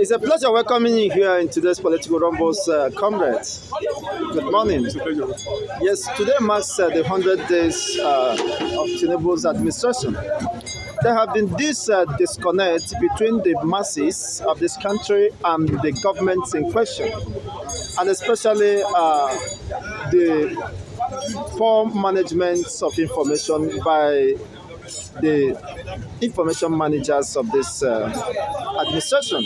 It's a pleasure welcoming you here in today's Political Rumbles, comrades. Good morning. It's a pleasure. Yes, today marks the 100 days of Tinubu's administration. There have been this disconnect between the masses of this country and the government in question, and especially the poor management of information by the information managers of this administration.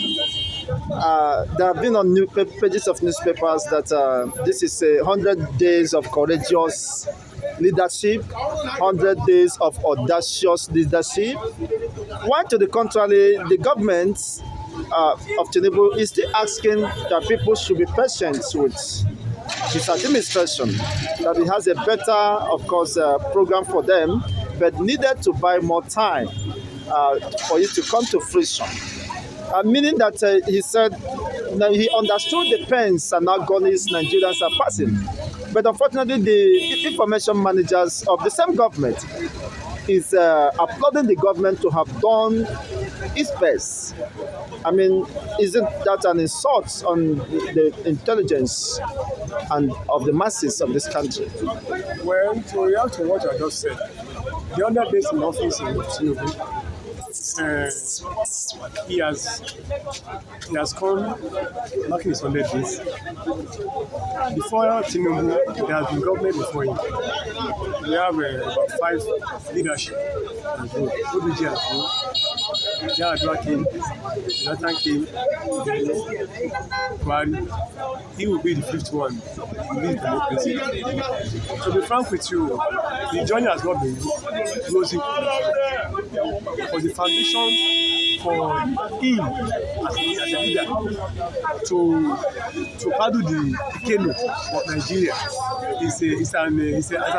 There have been on pages of newspapers that this is 100 days of courageous leadership, 100 days of audacious leadership. While to the contrary, the government of Tinubu is still asking that people should be patient with his administration, that he has a better, of course, program for them, but needed to buy more time for it to come to fruition. Meaning that he said that he understood the pains and agonies Nigerians are passing. But unfortunately, the information managers of the same government is applauding the government to have done its best. I mean, isn't that an insult on the intelligence and of the masses of this country? Well, to react to what I just said, the 100 days in office in Tinubu, he has come marking his 100 days. Before Tinubu, there has been government before him. We have about 5 leadership. OBG has been, Jadwa came, Jonathan came, but he will be the 5th one in this democracy. To be frank with you, the journey has not been rosy for the foundation for him as a leader to paddle the canoe of Nigeria is an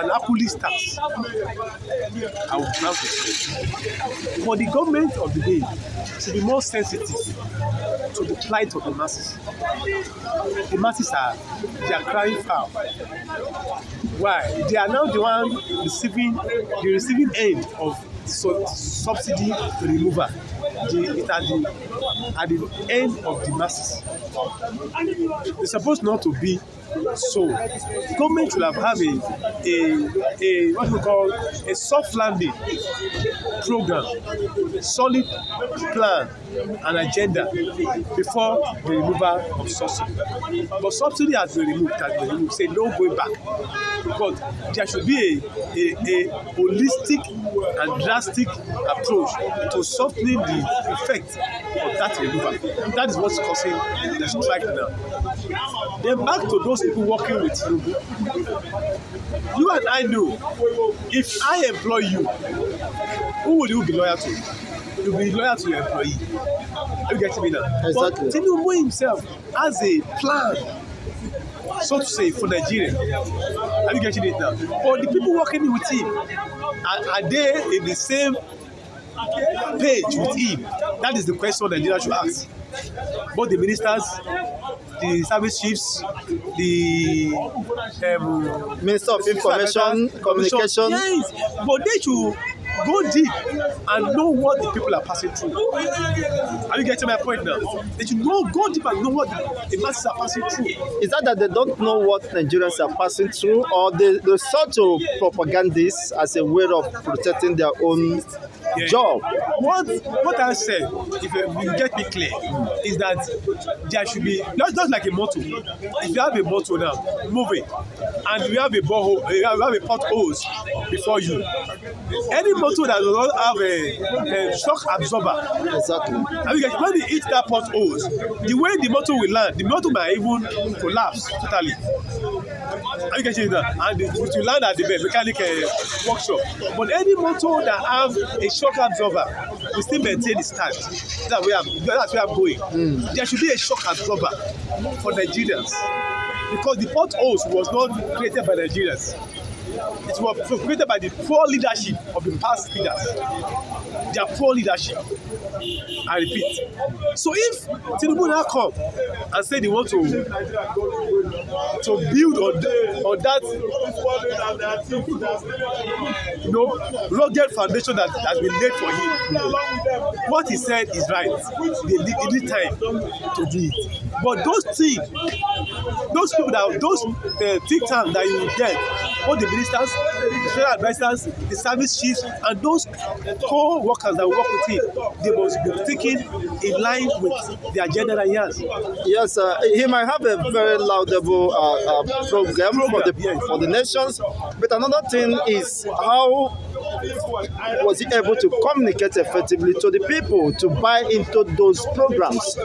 Hercules task. I would plan to say. For the government of the day to be more sensitive to the plight of the masses. The masses they are crying foul. Why? They are now the one receiving the receiving end of subsidy removal. At the end of the masses. It's supposed not to be so. The government should have a what we call a soft landing program, solid plan and agenda before the removal of subsidy. But subsidy has been removed, say no going back. But there should be a holistic and drastic approach to softening the effect of that removal. That is what's causing the strike now. Then back to those people working with Tinubu. You and I know, if I employ you, who will you be loyal to? You'll be loyal to your employee. Are you getting me now? Exactly. But Tinubu himself has a plan, so to say, for Nigeria. Are you getting it now? But the people working with him, are they in the same page with him? That is the question Nigeria should ask. Both the ministers, the service chiefs, the Minister of Information, Communication. Yes, but they should go deep and know what the people are passing through. Are you getting my point now? They should go deep and know what the masses are passing through. Is that they don't know what Nigerians are passing through, or they sort to propagandists as a way of protecting their own job? What I said, if you get me clear, is that there should be just like a motto. If you have a motto now, move it, and you have a borehole, you have a potholes before you. Any motor that does not have a shock absorber, Exactly. When they hit that potholes, the way the motor will land, the motor might even collapse totally. Are you getting that? And it will land at the mechanic workshop. But any motor that have a shock absorber will still maintain its stand. That's where I'm going. There should be a shock absorber for Nigerians, because the potholes was not created by Nigerians. It was created by the poor leadership of the past leaders. Their poor leadership. I repeat. So if Tinubu now come and say they want to to build on that, rugged foundation that has been laid for him. What he said is right. They need time to do it. But those things, those people those think tanks that you will get, all the ministers, the federal advisors, the service chiefs, and those co-workers that work with him, they must be taken in line with the agenda that he has. Yes, he might have a very laudable program for the nations, but another thing is how was he able to communicate effectively to the people to buy into those programs?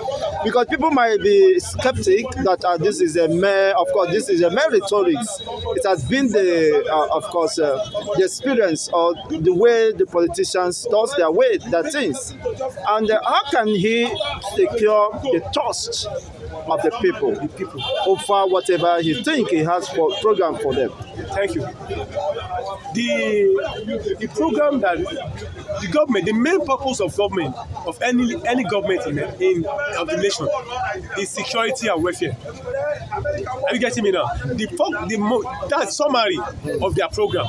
Because people might be skeptic that this is a mere rhetorics. It has been the experience or the way the politicians does their things. And how can he secure the trust of the people over whatever he think he has for program for them? Thank you. The program that the government, the main purpose of government, of any government in of the nation, is security and welfare. Are you getting me now? That's summary of their program.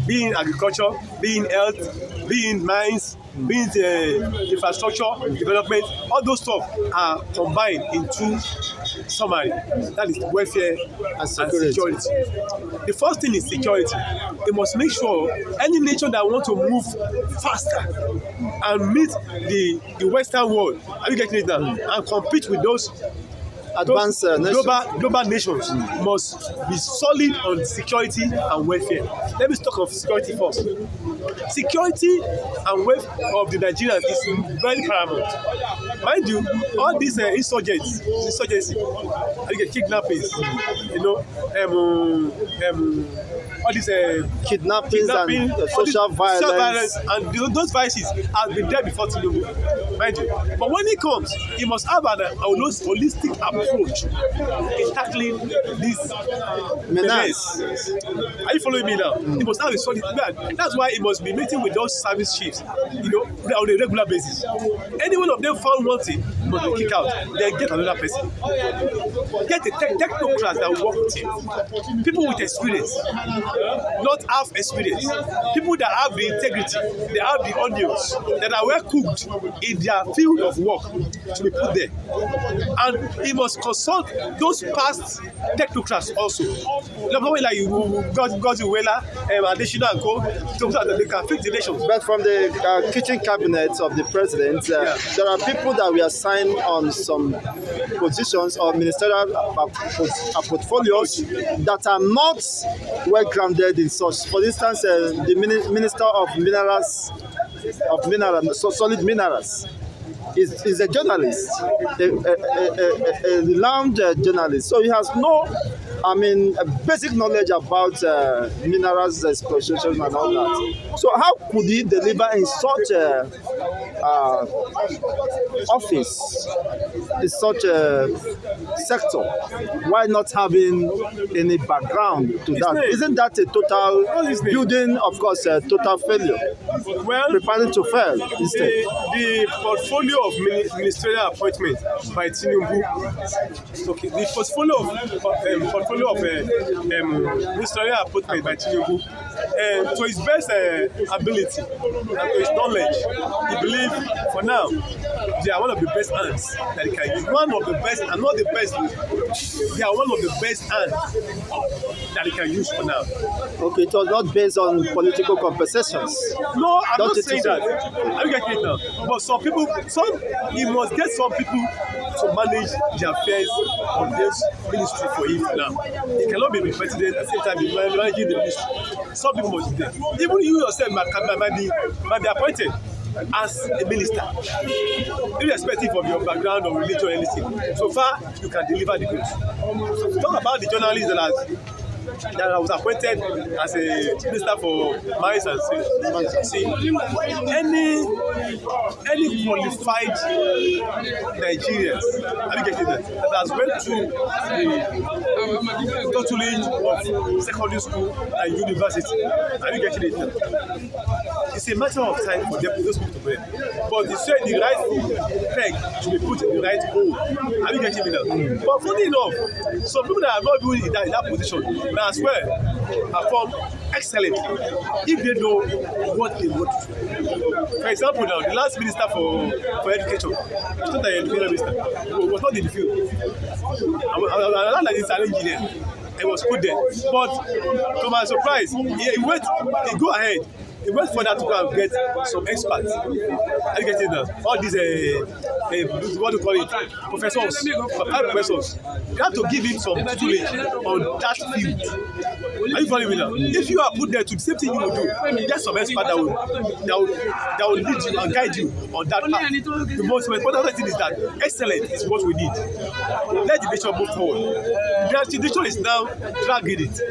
Being agriculture, being health, being mines, being infrastructure development, all those stuff are combined into summary. That is welfare and security. The first thing is security. They must make sure any nation that want to move faster and meet the Western world, are you getting it now, and compete with those advanced global nations must be solid on security and welfare. Let me talk of security first. Security and welfare of the Nigerians is very paramount. Mind you, all these insurgency, kidnappings, all these kidnappings and social violence, and those vices have been there before Tinubu, mind you. But when he comes, he must have an holistic approach in tackling this menace. Are you following me now? He must have a solid plan. That's why he must be meeting with those service chiefs, on a regular basis. Any one of them found wanting must be kicked out. Then get another person. Get a technocrat that will work with him. People with experience, not half experience. People that have the integrity, they have the onions, that are well cooked in their field of work to be put there. And he must consult those past technocrats also. Like Gozi Wela, Adesina and Co. So that they can fix the nation. But from the kitchen cabinet of the president, there are people that we assign on some positions or ministerial portfolios that are not well grounded in such. For instance, the minister of solid minerals is a journalist, a renowned journalist. So he has no, basic knowledge about minerals exploitation and all that. So how could he deliver in such office, in such a sector, while not having any background to that? Isn't that a total building, of course, a total failure? Well, preparing to fail instead. The portfolio of ministerial appointment by Tinubu. Okay, the portfolio of ministerial appointment by Tinubu, to his best ability and to his knowledge, he believes for now they are one of the best hands that he can use. One of the best, and not the best, they are one of the best hands that he can use for now. Okay, it was not based on political compensations. No, I'm not saying that. I'm getting it now. But he must get some people to manage the affairs of this ministry for him now. He cannot be the president at the same time be managing the ministry. Some people must be there. Even you yourself might be appointed as a minister, irrespective of your background or religion or anything. So far, you can deliver the goods. So talk about the journalists that I was appointed as a minister for mines and sales. See, any qualified Nigerians, are you getting that has went through the tutelage of secondary school and university, are you getting it? it's a matter of time for them those people to blame. But they say the right peg should be put in the right hole. Are you getting me now? But funny enough, some people that are not even in that position may as well perform excellently if they know what they want to do. For example, now the last minister for education, it's not the education minister, was not in the field. I like this engineer. He was put there, but to my surprise, he go ahead. He went further to go and get some experts. Are you getting that? All these, what do you call it, professors, professors. They have to give him some tutelage on that field. Are you following me now? If you are put there to the same thing you will do, get some expert that will lead you and guide you on that path. The most important thing is that excellence is what we need. Let the nation move forward. The nation is now dragging it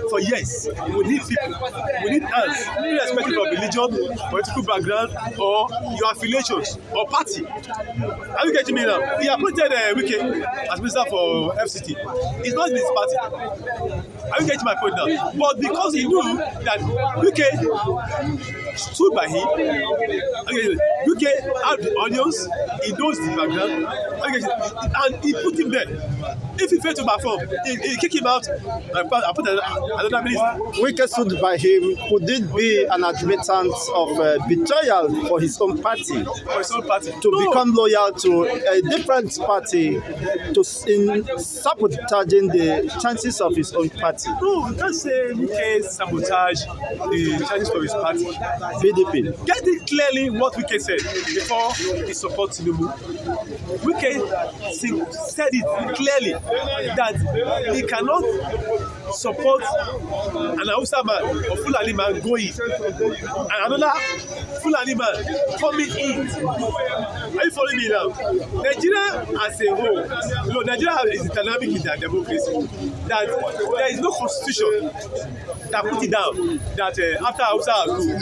for years. We need people. We need hands. Irrespective of religion, political background, or your affiliations or party. Are you getting me now? He appointed Wike as minister for FCT. It's not in his party. Are you getting my point now? But because he knew that Wike stood by him, Wike had the onions, he knows the background, and he put him there. If he failed to perform, he kick him out and put another minister. Wike stood by him. Could it be an admittance of betrayal for his own party? For his own party. To become loyal to a different party, in sabotaging the chances of his own party? No, you can't say Wike sabotage the chances of his party. PDP. Get it clearly what Wike said before he supports Tinubu. Wike said it clearly that he cannot support an Hausa man or Fulani man going and another Fulani man coming in. Are you following me now? Nigeria as a whole, Nigeria is dynamic in their democracy. That there is no constitution that put it down that after Hausa has ruled,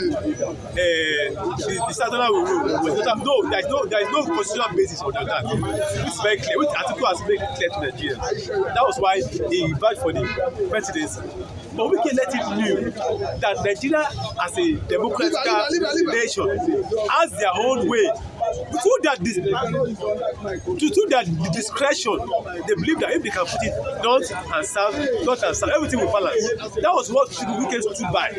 the Southern will rule. No, there is no constitutional basis on that. It's very clear. Which article has made it clear to Nigeria? That was why he vouched for the presidency. But we can let it know that Nigeria as a democratic nation has their own way. Through that the discretion, they believe that if they can put it north and south, everything will balance. That was what Wike stood by.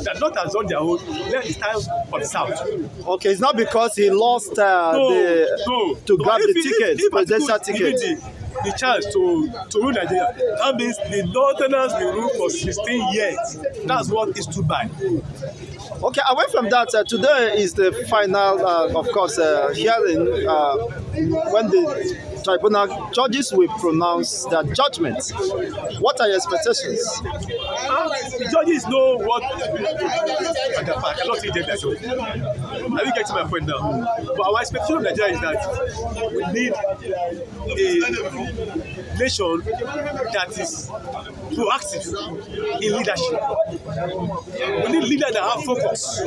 That north has done their own, then it's time for the south. Okay, it's not because he lost to grab the ticket, presidential ticket. The chance to rule Nigeria. That means the Northerners will rule for 16 years. That's what he stood by. Okay, away from that, today is the final, of course, hearing when the tribunal judges will pronounce their judgment. What are your expectations? The judges know what I cannot say them so. Are you getting my point now? But our expectation of Nigeria is that we need a nation that is proactive in leadership. We need leaders that have focus.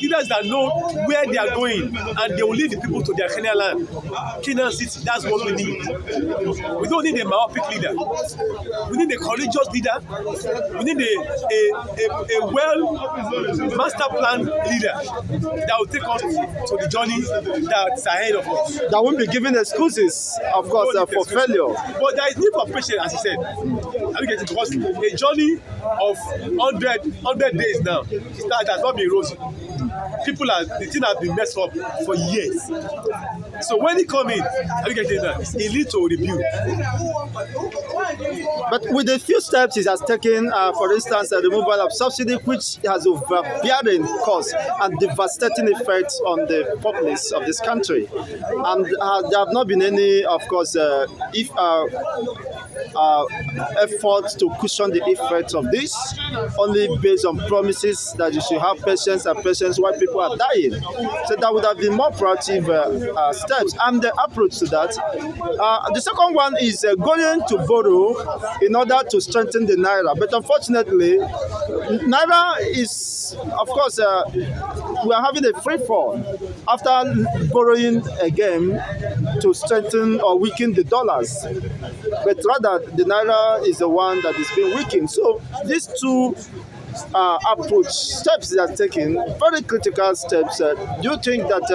Leaders that know where they are going and they will lead the people to their Kenyan land. Kenyan city, that's what we need. We don't need a myopic leader. We need a courageous leader. We need a well master plan leader that will take us to the journey that's ahead of us. That won't be given excuses, of course, for failure. But there is need for patience, as you said. I think it's because a journey of 100 days now, it has not been rosy. The thing has been messed up for years. So when he come in, I think it leads to review. But with the few steps he has taken, for instance, the removal of subsidy, which has overbearing cost and devastating effects on the populace of this country, and there have not been any, of course, efforts to cushion the effects of this, only based on promises that you should have patience and patience while people are dying. So that would have been more proactive steps. And the approach to that. The second one is going to borrow in order to strengthen the Naira. But unfortunately, Naira is, of course, we are having a free fall after borrowing again to strengthen or weaken the dollars. But rather, the Naira is the one that is being weakened. So these two approach, steps they are taking, very critical steps. Do you think that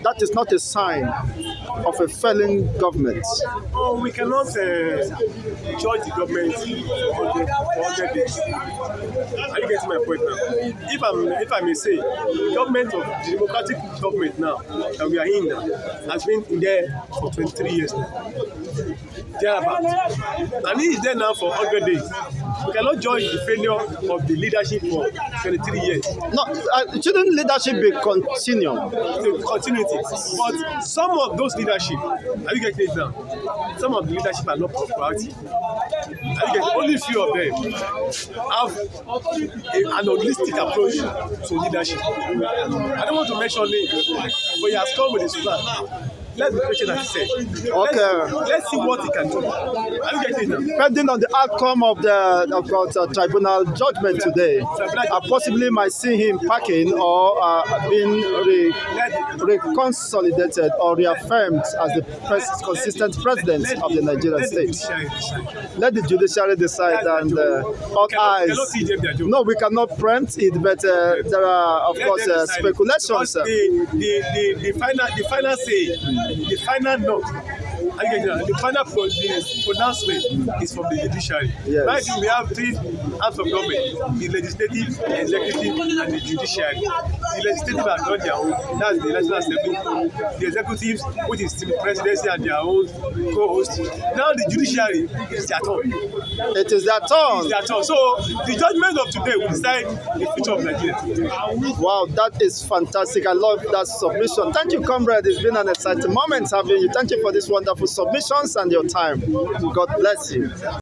that is not a sign of a failing government? Oh, we cannot judge the government for 100 days. Are you getting my point now? If I may say, the government of the democratic government now that we are in now has been in there for 23 years now. Thereabout. And he is there now for 100 days. We cannot judge the failure of the leadership for 23 years. No, shouldn't leadership be continuum? The continuity. But some of those leadership, are you getting it now? Some of the leadership are not proactive. Are you getting only few of them have an holistic approach to leadership. I don't want to mention names, but he has come with his plan. Let's be patient, as he said. Okay. Let's see what he can do. Are you getting it now? Pending on the outcome of the tribunal judgment today, I possibly might see him packing or being reconsolidated or reaffirmed as the consistent president of the Nigerian state. Let the judiciary decide, and all eyes. No, we cannot preempt it, but there are, of course, speculations. The final say. The final note, the final pronouncement is from the judiciary. Yes. Right now we have three arms of government: the legislative, the executive, and the judiciary. The legislative has done their own, that's the National Assembly. The executives, which is the presidency and their own co-host. Now the judiciary is their turn. It is their turn. It's their turn. So the judgment of today will decide the future of Nigeria. Wow, that is fantastic. I love that submission. Thank you, comrade. It's been an exciting moment having you. Thank you for these wonderful submissions and your time. God bless you.